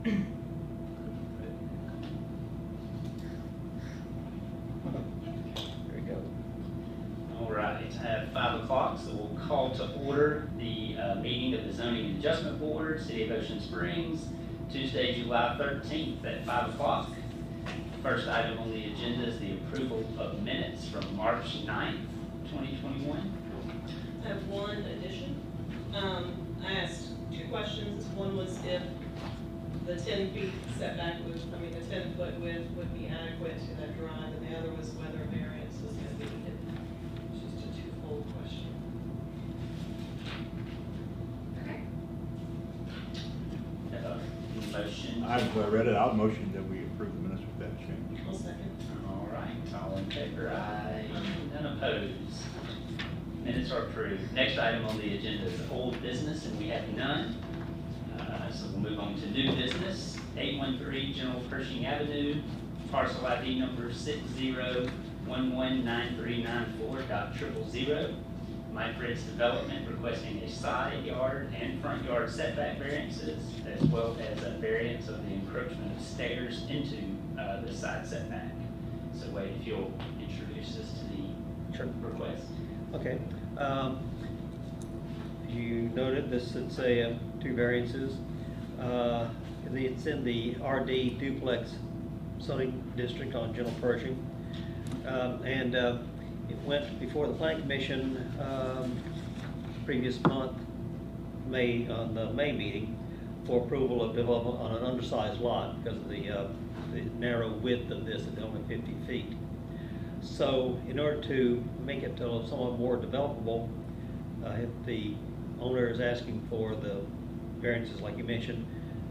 There we go. All right, it's at 5 o'clock, so we'll call to order the meeting of the Zoning and Adjustment Board, City of Ocean Springs, Tuesday, July 13th at 5 o'clock. First item on the agenda is the approval of minutes from March 9th, 2021. I have one addition. I asked two questions. One was if the 10 feet setback the 10-foot width would be adequate to that drive, and the other was whether variance was going to be needed. It's just a twofold question. Motion. I've read it. I'll motion that we approve the minutes with that change. I'll second. All right, all in favor, aye. None opposed. Minutes are approved. Next item on the agenda is old business, and we have none. So we'll move on to new business. 813 General Pershing Avenue, parcel ID number 60119394.000. Mike Fritz Development requesting a side yard and front yard setback variances, as well as a variance of the encroachment of stairs into the side setback. So Wade, if you'll introduce us to the request. Okay. You noted this, it's a two variances. It's in the RD duplex zoning district on General Pershing. It went before the Planning Commission previous month, on the May meeting, for approval of development on an undersized lot because of the narrow width of this at only 50 feet. So in order to make it somewhat more developable, the owner is asking for the variances, like you mentioned,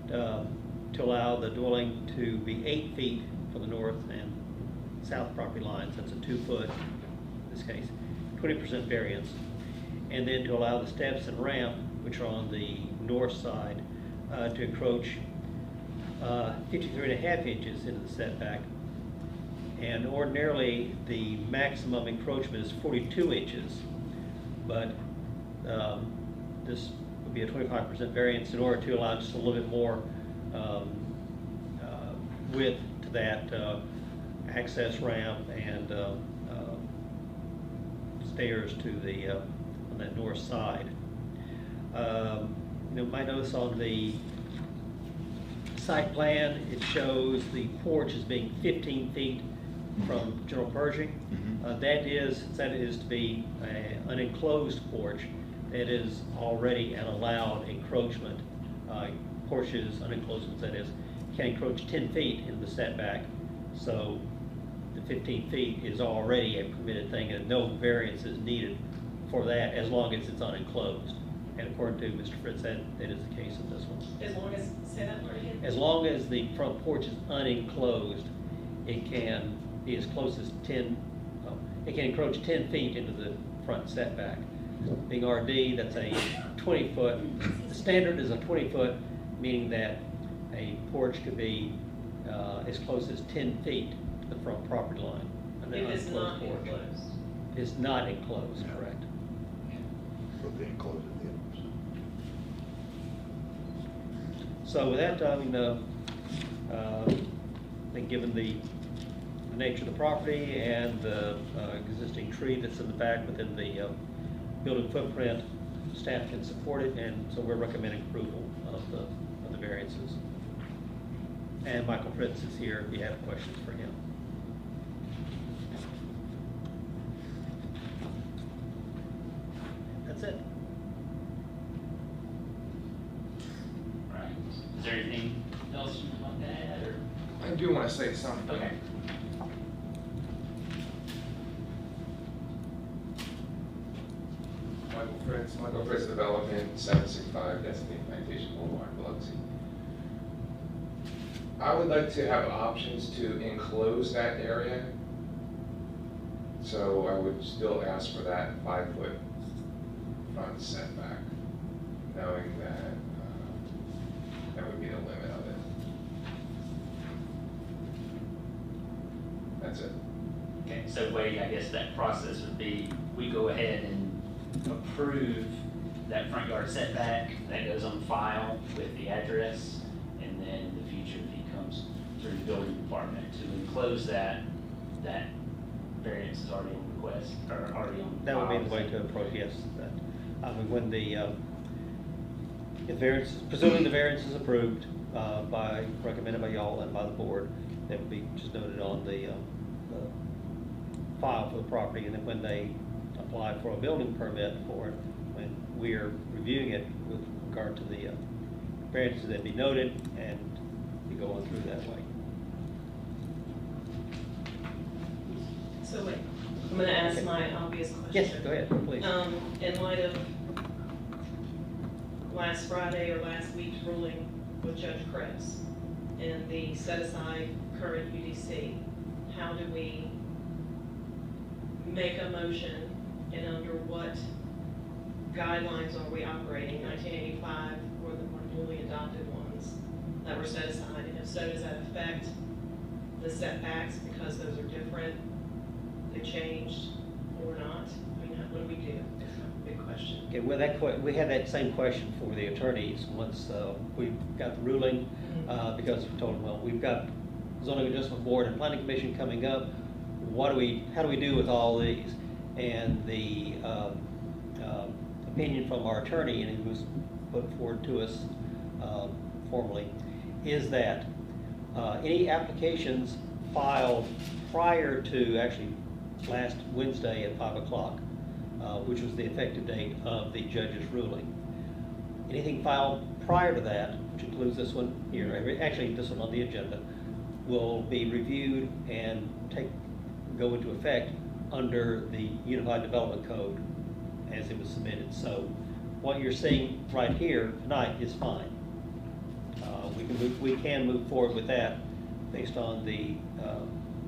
to allow the dwelling to be 8 feet from the north and south property lines. That's a 2-foot, in this case, 20% variance. And then to allow the steps and ramp, which are on the north side, to encroach 53.5 inches into the setback. And ordinarily, the maximum encroachment is 42 inches, but this would be a 25% variance in order to allow just a little bit more width to that access ramp and stairs to the on that north side. You might notice on the site plan it shows the porch as being 15 feet from General Pershing. That is to be an enclosed porch. That is already an allowed encroachment. Porches, unenclosements, that is, can encroach 10 feet in the setback. So the 15 feet is already a permitted thing, and no variance is needed for that as long as it's unenclosed. And according to Mr. Fritz, that is the case in this one. As long as, say that word again? As long as the front porch is unenclosed, it can be as close as it can encroach 10 feet into the front setback. Being RD, that's a 20-foot. The standard is a 20-foot, meaning that a porch could be as close as 10 feet to the front property line. If it's not enclosed. It's not enclosed, correct. But they enclose it the So with that, I think given the nature of the property and the existing tree that's in the back within the building footprint, staff can support it, and so we're recommending approval of the variances. And Michael Fritz is here if you have questions for him. That's it. Right. Is there anything else you want to add, or? I do want to say something. Okay. Michael Fritz Development, 765 Destiny Plantation Boulevard, Biloxi. I would like to have options to enclose that area. So I would still ask for that 5-foot front setback, knowing that that would be the limit of it. That's it. Okay, so Wade, I guess that process would be, we go ahead and approve that front yard setback, that goes on file with the address, and then in the future, if he comes through the building department to enclose that variance is already on request, or already on. That would be the way to approach, yes. I mean, when the, if variance, presuming the variance is approved recommended by y'all and by the board, that would be just noted on the file for the property, and then when they apply for a building permit for it, when we're reviewing it with regard to the variances, that'd be noted, and we go on through that way. So wait, I'm gonna ask my obvious question. Yes, go ahead, please. In light of last Friday or last week's ruling with Judge Krebs and the set-aside current UDC, how do we make a motion and under what guidelines are we operating? 1985 were the more newly adopted ones that were set aside, and if so, does that affect the setbacks because those are different? They changed or not? I mean, what do we do? That's a big question. Okay, well, we had that same question for the attorneys once we got the ruling, because we told them, well, we've got zoning adjustment board and planning commission coming up. How do we do with all these? And the opinion from our attorney, and it was put forward to us formally, is that any applications filed prior to actually last Wednesday at 5 o'clock, which was the effective date of the judge's ruling. Anything filed prior to that, which includes this one here, actually this one on the agenda, will be reviewed and go into effect under the Unified Development Code as it was submitted. So what you're seeing right here tonight is fine. We can move forward with that based on the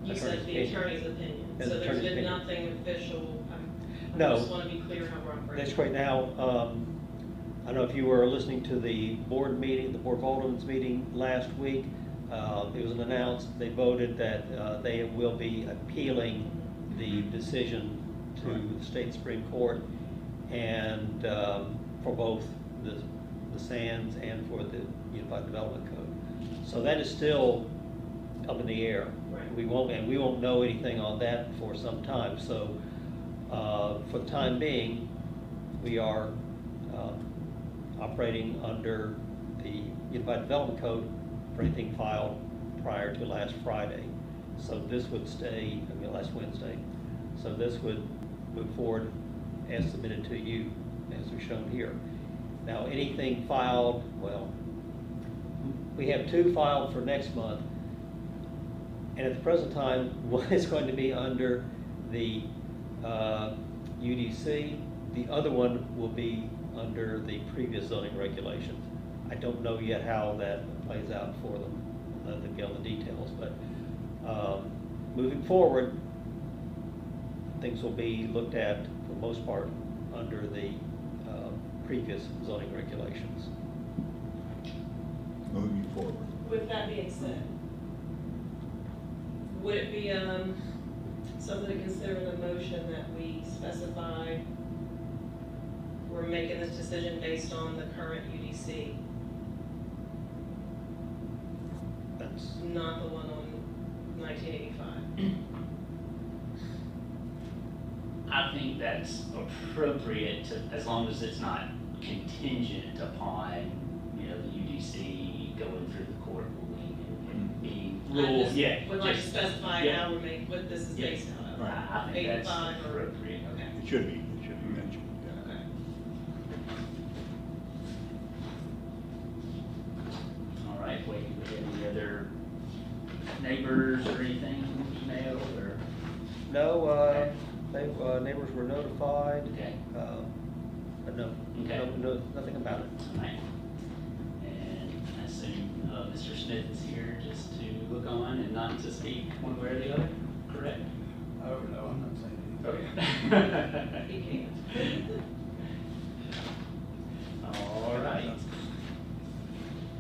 You said the attorney's opinion. As So the there's attorney's been opinion. nothing official. I No. just want to be clear how we're operating. That's great. Now, I don't know if you were listening to the board meeting, the Board of Aldermen's meeting last week. It was announced, they voted that they will be appealing the decision to the state Supreme Court, and for both the SANS and for the Unified Development Code. So that is still up in the air. Right. We won't know anything on that for some time. So for the time being, we are operating under the Unified Development Code for anything filed prior to last Friday. So this would stay, last Wednesday. So this would move forward as submitted to you, as we've shown here. Now, anything filed, well, we have 2 filed for next month, and at the present time, one is going to be under the UDC, the other one will be under the previous zoning regulations. I don't know yet how that plays out for them, let them get all the details, but moving forward, things will be looked at, for the most part, under the previous zoning regulations. Moving forward. With that being said, would it be something to consider in the motion that we specify we're making this decision based on the current UDC, That's, not the one on 1985? I think that's appropriate to, as long as it's not contingent upon, the UDC going through the court ruling and being ruled, yeah. Would like to just- specify yeah. how we're making, what this is Yeah. based out of. I think that's 85 or- appropriate. Okay. It should be mentioned. Yeah. Okay. All right, wait, do we have any other neighbors or anything, email or? no, neighbors were notified, Okay. but no, Okay. no, nothing about it. All right. And I assume Mr. Smith is here just to look on and not to speak one way or the other, correct? Oh, no, I'm not saying anything. Okay. He can't. All right.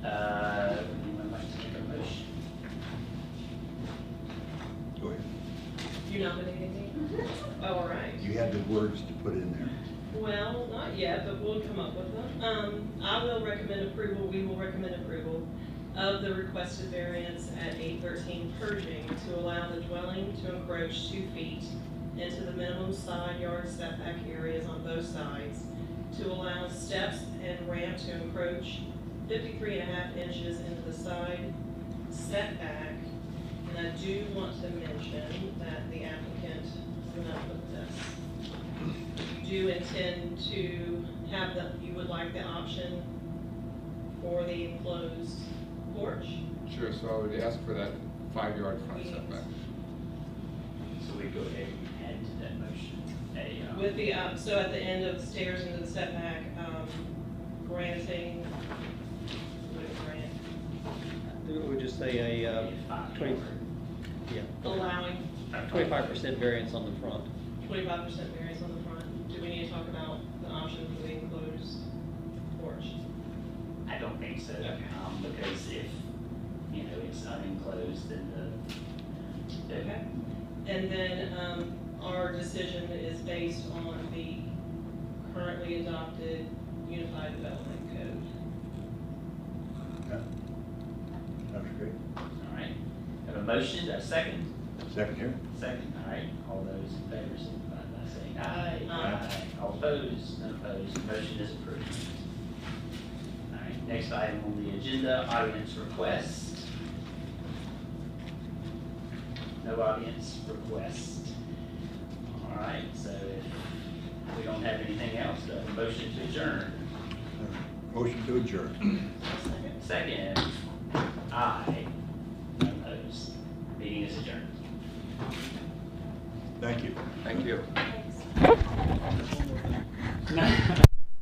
Anyone like to make a motion? Go ahead. You're not gonna anything? Oh, all right. You had the words to put in there. Well, not yet, but we'll come up with them. I will recommend approval, we will recommend approval of the requested variance at 813 Pershing to allow the dwelling to encroach 2 feet into the minimum side yard setback areas on both sides, to allow steps and ramp to encroach 53.5 inches into the side setback. And I do want to mention that the applicant, I'm gonna put this, you do intend to have you would like the option for the enclosed porch? Sure, so I would ask for that 5-yard front setback. So we go ahead and add to that motion. With the, so at the end of the stairs into the setback, granting, what is grant? We would just say a, 20, yeah, Allowing 25% variance on the front. 25% variance on the front. Do we need to talk about the option for the enclosed porch? I don't think so, Okay. because if, it's unenclosed, then the. Okay. And then, our decision is based on the currently adopted Unified Development Code. Yeah. That's great. All right, have a motion, a second? Second here? Second, all right, all those in favor, signify by saying aye. Aye. All opposed, none opposed, motion is approved. All right, next item on the agenda, audience request. No audience request. All right, so if we don't have anything else, do I have a motion to adjourn? Motion to adjourn. Second. Second, aye, none opposed, meeting is adjourned. Thank you. Thank you.